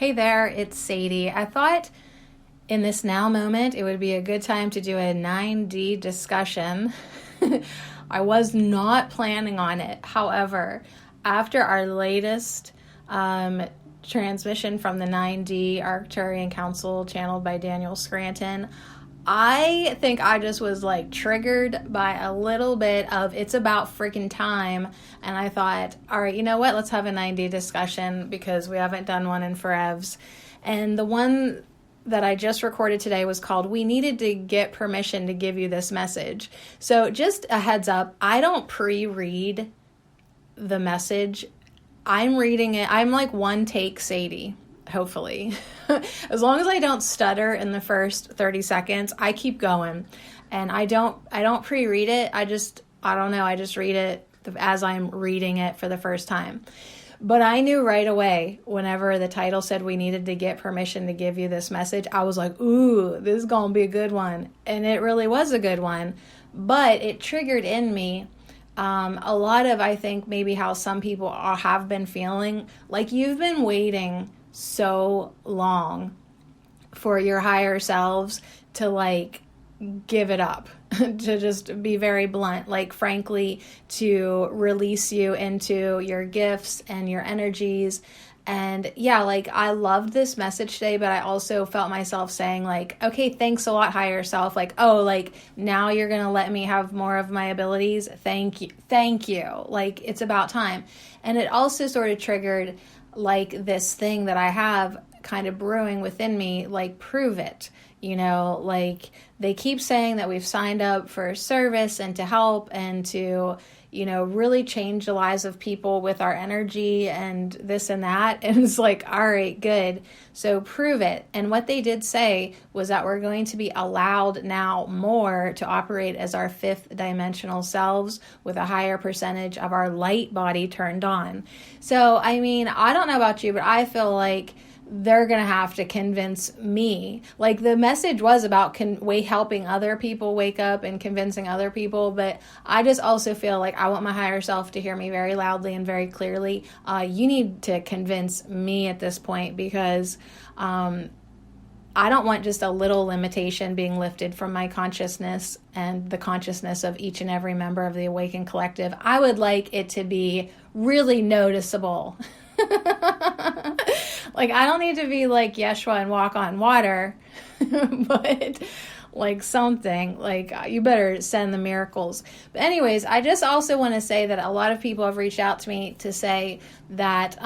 Hey there, it's Sadie. I thought in this now moment it would be a good time to do a 9D discussion. I was not planning on it. However, after our latest transmission from the 9D Arcturian Council channeled by Daniel Scranton, I think I just was like triggered by a little bit of it's about freaking time. And I thought, all right, you know what? Let's have a 9D discussion because we haven't done one in forevs. And the one that I just recorded today was called We Needed to Get Permission to Give You This Message. So just a heads up, I don't pre-read the message. I'm reading it. I'm like one take Sadie. Hopefully. As long as I don't stutter in the first 30 seconds, I keep going. And I don't pre-read it. I don't know. I just read it as I'm reading it for the first time. But I knew right away whenever the title said we needed to get permission to give you this message, I was like, ooh, this is going to be a good one. And it really was a good one. But it triggered in me a lot of, I think, maybe how some people have been feeling. Like you've been waiting so long for your higher selves to like give it up, to just be very blunt, like frankly, to release you into your gifts and your energies. And yeah, like I loved this message today, but I also felt myself saying like, okay, thanks a lot, higher self. Like, oh, like now you're going to let me have more of my abilities. Thank you. Thank you. Like it's about time. And it also sort of triggered like this thing that I have kind of brewing within me, like prove it, like they keep saying that we've signed up for service and to help and to, really change the lives of people with our energy and this and that. And it's like, all right, good. So prove it. And what they did say was that we're going to be allowed now more to operate as our fifth dimensional selves with a higher percentage of our light body turned on. So, I mean, I don't know about you, but I feel like they're going to have to convince me. Like the message was about helping other people wake up and convincing other people. But I just also feel like I want my higher self to hear me very loudly and very clearly. You need to convince me at this point because I don't want just a little limitation being lifted from my consciousness and the consciousness of each and every member of the Awakened Collective. I would like it to be really noticeable. Like, I don't need to be like Yeshua and walk on water, but like something, like you better send the miracles. But anyways, I just also want to say that a lot of people have reached out to me to say that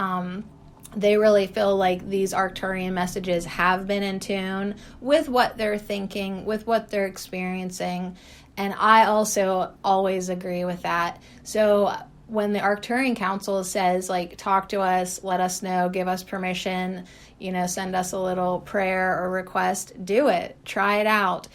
they really feel like these Arcturian messages have been in tune with what they're thinking, with what they're experiencing. And I also always agree with that. So when the Arcturian Council says, like, talk to us, let us know, give us permission, send us a little prayer or request, do it. Try it out.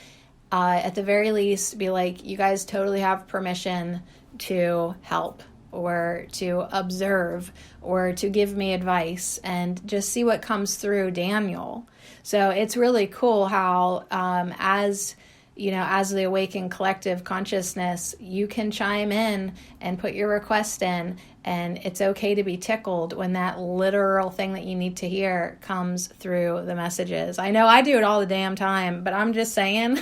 At the very least, be like, you guys totally have permission to help or to observe or to give me advice and just see what comes through Daniel. So it's really cool how as the Awakened Collective Consciousness, you can chime in and put your request in, and it's okay to be tickled when that literal thing that you need to hear comes through the messages. I know I do it all the damn time, but I'm just saying, to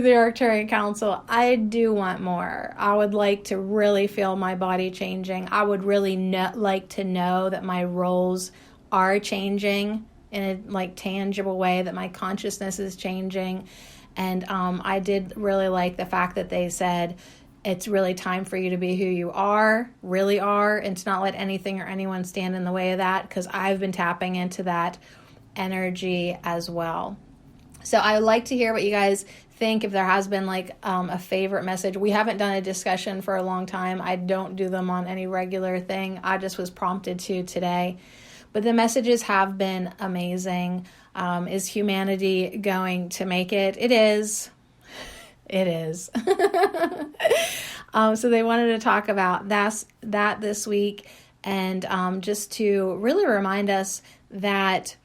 the Arcturian Council, I do want more. I would like to really feel my body changing. I would really like to know that my roles are changing in a like tangible way, that my consciousness is changing. And I did really like the fact that they said it's really time for you to be who you really are, and to not let anything or anyone stand in the way of that, because I've been tapping into that energy as well. So I would like to hear what you guys think, if there has been like a favorite message. We haven't done a discussion for a long time. I don't do them on any regular thing. I just was prompted to today. But the messages have been amazing. Is humanity going to make it? It is. It is. So they wanted to talk about that this week, and just to really remind us that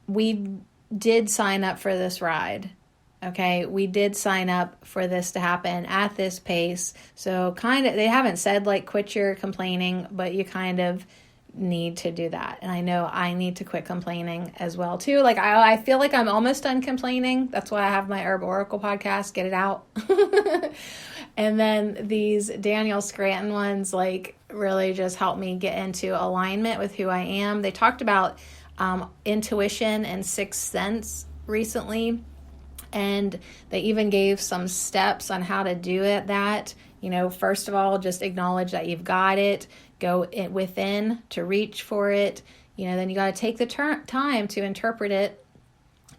we did sign up for this ride. Okay, we did sign up for this to happen at this pace. So they haven't said like quit your complaining, but you kind of need to do that. And I know I need to quit complaining as well too. Like I feel like I'm almost done complaining. That's why I have my Herb Oracle podcast, get it out. And then these Daniel Scranton ones like really just help me get into alignment with who I am. They talked about intuition and sixth sense recently, and they even gave some steps on how to do it. That, first of all, just acknowledge that you've got it, go within to reach for it. Then you got to take the time to interpret it,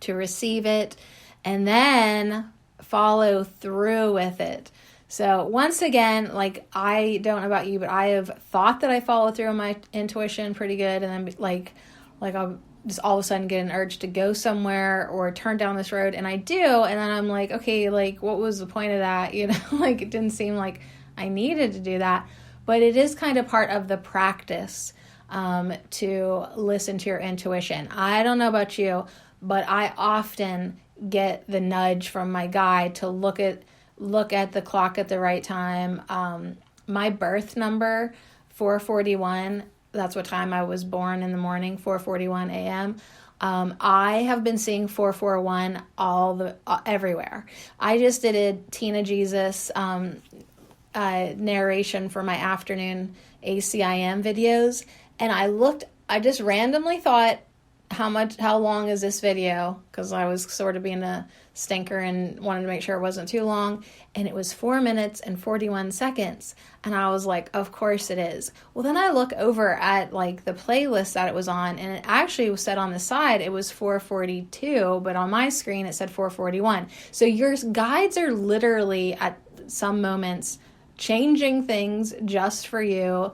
to receive it, and then follow through with it. So once again, like, I don't know about you, but I have thought that I follow through on my intuition pretty good, and then like I'll just all of a sudden get an urge to go somewhere or turn down this road, and I do, and then I'm like, okay, like, what was the point of that? Like, it didn't seem like I needed to do that, but it is kind of part of the practice to listen to your intuition. I don't know about you, but I often get the nudge from my guide to look at the clock at the right time. My birth number, 4:41, that's what time I was born in the morning, 4:41 a.m. I have been seeing 441 everywhere. I just did a Tina Jesus narration for my afternoon ACIM videos, and I just randomly thought, how long is this video? Because I was sort of being a stinker and wanted to make sure it wasn't too long. And it was 4 minutes and 41 seconds. And I was like, of course it is. Well, then I look over at like the playlist that it was on, and it actually was said on the side it was 4:42, but on my screen it said 4:41. So your guides are literally at some moments changing things just for you.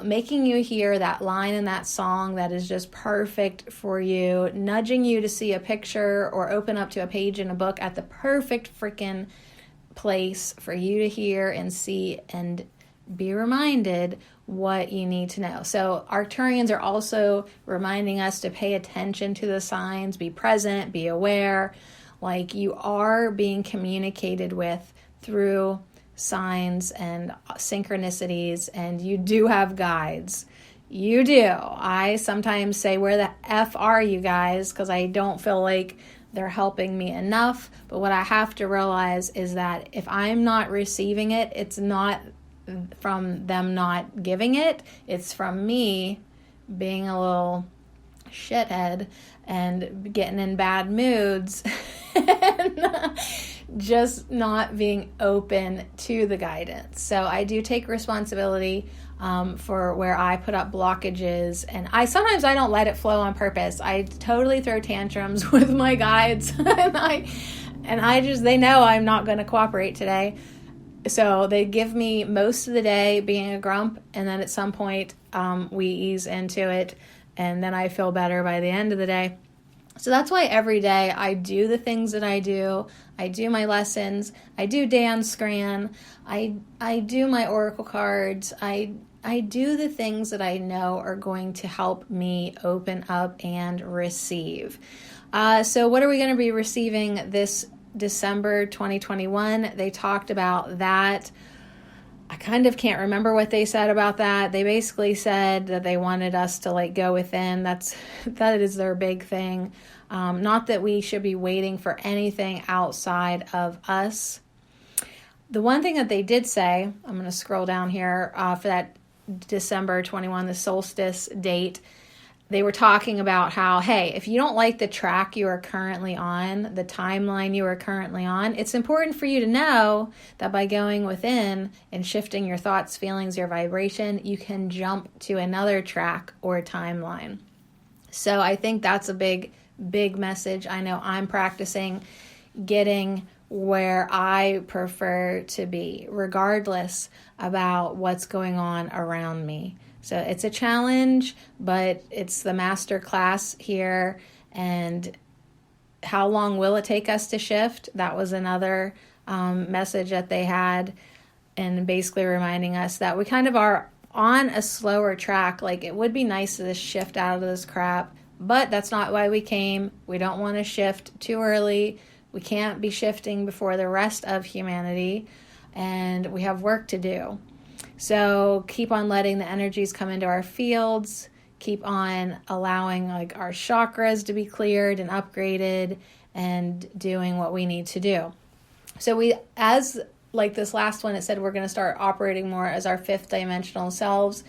Making you hear that line in that song that is just perfect for you, nudging you to see a picture or open up to a page in a book at the perfect freaking place for you to hear and see and be reminded what you need to know. So Arcturians are also reminding us to pay attention to the signs, be present, be aware, like you are being communicated with through signs and synchronicities, and you do have guides. You do. I sometimes say, where the F are you guys? Because I don't feel like they're helping me enough. But what I have to realize is that if I'm not receiving it, it's not from them not giving it. It's from me being a little shithead and getting in bad moods and just not being open to the guidance. So I do take responsibility for where I put up blockages, and sometimes I don't let it flow on purpose. I totally throw tantrums with my guides, and they know I'm not going to cooperate today. So they give me most of the day being a grump, and then at some point we ease into it, and then I feel better by the end of the day. So that's why every day I do the things that I do. I do my lessons. I do Dan Scran. I do my oracle cards. I do the things that I know are going to help me open up and receive. So what are we going to be receiving this December 2021? They talked about that. I kind of can't remember what they said about that. They basically said that they wanted us to like go within. That is their big thing. Not that we should be waiting for anything outside of us. The one thing that they did say, I'm going to scroll down here for that December 21, the solstice date. They were talking about how, hey, if you don't like the track you are currently on, the timeline you are currently on, it's important for you to know that by going within and shifting your thoughts, feelings, your vibration, you can jump to another track or timeline. So I think that's a big message. I know I'm practicing getting where I prefer to be, regardless about what's going on around me. So it's a challenge, but it's the master class here. And how long will it take us to shift? That was another message that they had, and basically reminding us that we kind of are on a slower track. Like, it would be nice to just shift out of this crap, but that's not why we came. We don't want to shift too early. We can't be shifting before the rest of humanity, and we have work to do. So keep on letting the energies come into our fields. Keep on allowing like our chakras to be cleared and upgraded and doing what we need to do. So we, as like this last one, it said we're going to start operating more as our fifth dimensional selves.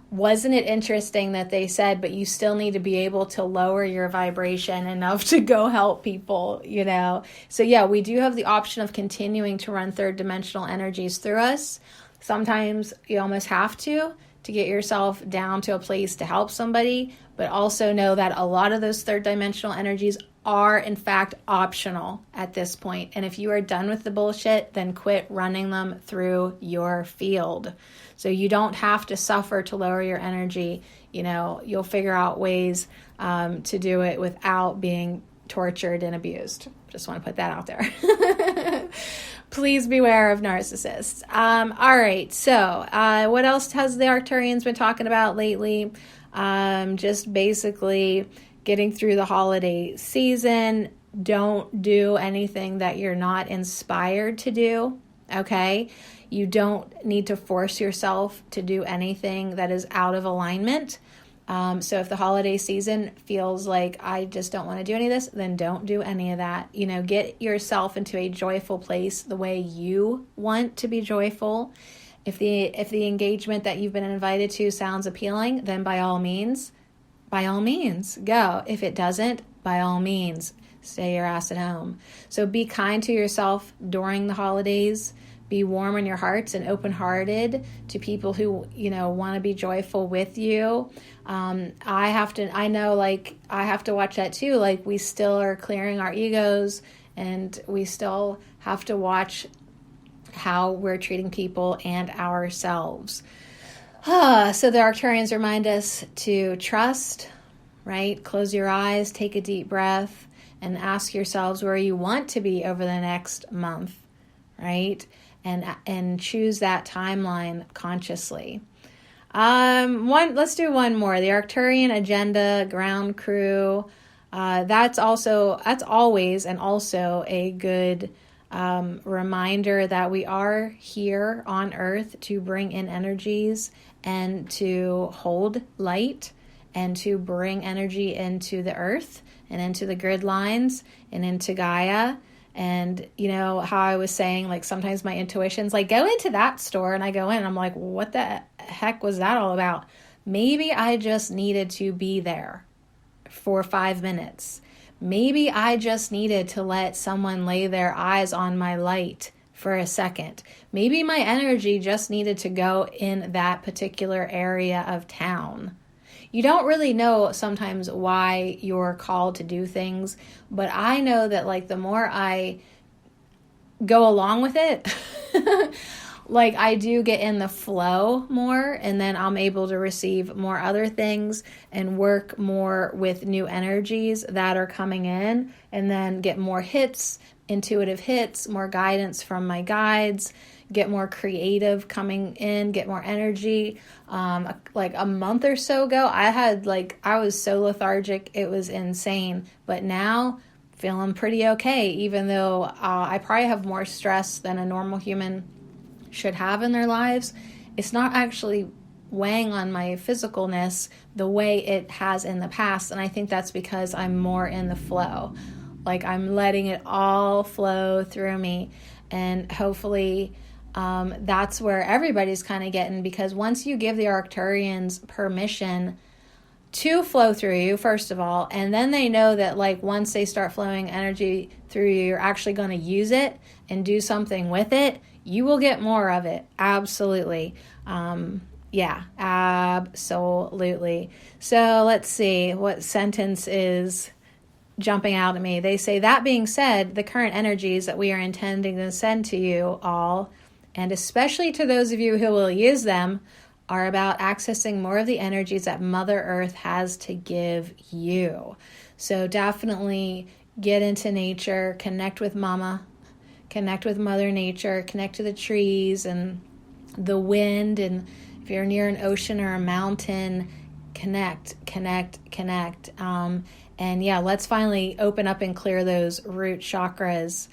Wasn't it interesting that they said, but you still need to be able to lower your vibration enough to go help people, you know? So yeah, we do have the option of continuing to run third dimensional energies through us. Sometimes you almost have to get yourself down to a place to help somebody, but also know that a lot of those third dimensional energies are in fact optional at this point. And if you are done with the bullshit, then quit running them through your field. So you don't have to suffer to lower your energy. You know, you'll figure out ways to do it without being tortured and abused. Just want to put that out there. Please beware of narcissists. All right. So what else has the Arcturians been talking about lately? Just basically getting through the holiday season. Don't do anything that you're not inspired to do. Okay. You don't need to force yourself to do anything that is out of alignment. So if the holiday season feels like I just don't want to do any of this, then don't do any of that. You know, get yourself into a joyful place the way you want to be joyful. If the engagement that you've been invited to sounds appealing, then by all means, go. If it doesn't, by all means, stay your ass at home. So be kind to yourself during the holidays. Be warm in your hearts and open-hearted to people who, you know, want to be joyful with you. I have to watch that too. Like, we still are clearing our egos, and we still have to watch how we're treating people and ourselves. So the Arcturians remind us to trust, right? Close your eyes, take a deep breath, and ask yourselves where you want to be over the next month, right? And choose that timeline consciously. Let's do one more. The Arcturian agenda, ground crew. That's always and also a good reminder that we are here on Earth to bring in energies and to hold light and to bring energy into the Earth and into the grid lines and into Gaia. And, you know, how I was saying, like, sometimes my intuition's like, go into that store. And I go in and I'm like, what the heck was that all about? Maybe I just needed to be there for 5 minutes. Maybe I just needed to let someone lay their eyes on my light for a second. Maybe my energy just needed to go in that particular area of town. You don't really know sometimes why you're called to do things, but I know that, like, the more I go along with it, like, I do get in the flow more, and then I'm able to receive more other things and work more with new energies that are coming in, and then get more hits, intuitive hits, more guidance from my guides, get more creative coming in, get more energy. Like a month or so ago, I was so lethargic, it was insane. But now, feeling pretty okay, even though I probably have more stress than a normal human should have in their lives. It's not actually weighing on my physicalness the way it has in the past. And I think that's because I'm more in the flow. Like, I'm letting it all flow through me. And hopefully that's where everybody's kind of getting, because once you give the Arcturians permission to flow through you, first of all, and then they know that, like, once they start flowing energy through you, you're actually going to use it and do something with it, you will get more of it. Absolutely. Yeah, absolutely. So let's see what sentence is jumping out at me. They say, that being said, the current energies that we are intending to send to you all, and especially to those of you who will use them, are about accessing more of the energies that Mother Earth has to give you. So definitely get into nature, connect with Mama, connect with Mother Nature, connect to the trees and the wind, and if you're near an ocean or a mountain, connect. And yeah, let's finally open up and clear those root chakras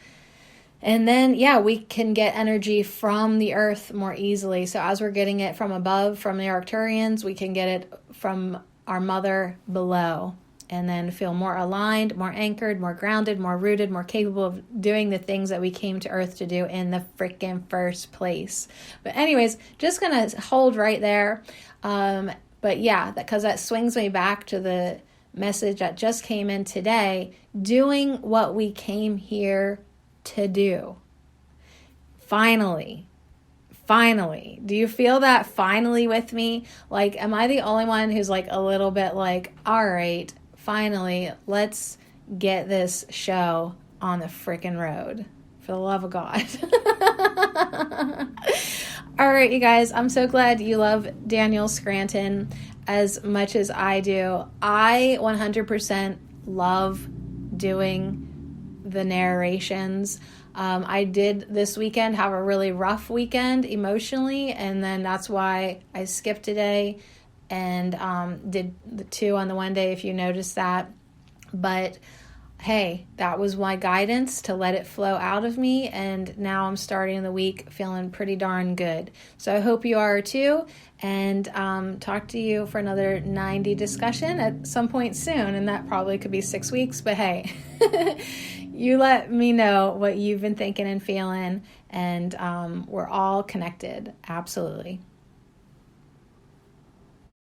And then, yeah, we can get energy from the earth more easily. So as we're getting it from above, from the Arcturians, we can get it from our mother below. And then feel more aligned, more anchored, more grounded, more rooted, more capable of doing the things that we came to earth to do in the freaking first place. But anyways, just going to hold right there. But yeah, because that swings me back to the message that just came in today, doing what we came here to do. Finally, do you feel that finally with me? Like, am I the only one who's like a little bit like, all right, finally, let's get this show on the freaking road, for the love of God. All right, you guys, I'm so glad you love Daniel Scranton as much as I do. I 100% love doing the narrations. I did this weekend have a really rough weekend emotionally, and then that's why I skipped a day and did the 2 on the one day, if you noticed that. But hey, that was my guidance to let it flow out of me, and now I'm starting the week feeling pretty darn good. So I hope you are too, and talk to you for another 90 discussion at some point soon, and that probably could be 6 weeks, but hey, you let me know what you've been thinking and feeling, and we're all connected. Absolutely.